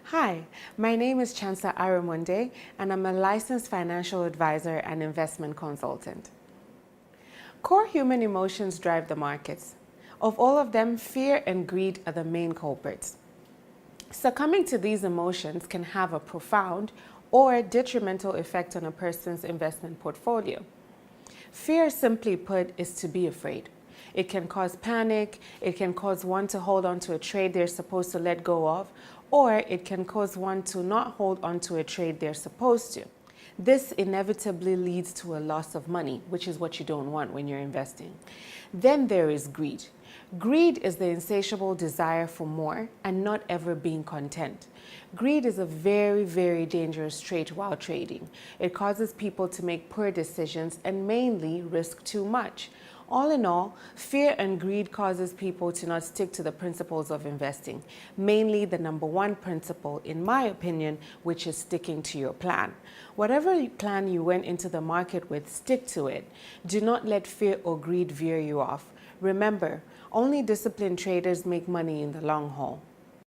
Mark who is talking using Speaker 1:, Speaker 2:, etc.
Speaker 1: Hi, my name is Chancellor Aramunde, and I'm a licensed financial advisor and investment consultant. Core human emotions drive the markets. Of all of them, fear and greed are the main culprits. Succumbing to these emotions can have a profound or detrimental effect on a person's investment portfolio. Fear, simply put, is to be afraid. It can cause panic, it can cause one to hold on to a trade they're supposed to let go of, or it can cause one to not hold on to a trade they're supposed to. This inevitably leads to a loss of money, which is what you don't want when you're investing. Then there is greed. Greed is the insatiable desire for more and not ever being content. Greed is a very, very dangerous trait while trading. It causes people to make poor decisions and mainly risk too much. All in all, fear and greed causes people to not stick to the principles of investing, mainly the number one principle, in my opinion, which is sticking to your plan. Whatever plan you went into the market with, stick to it. Do not let fear or greed veer you off. Remember, only disciplined traders make money in the long haul.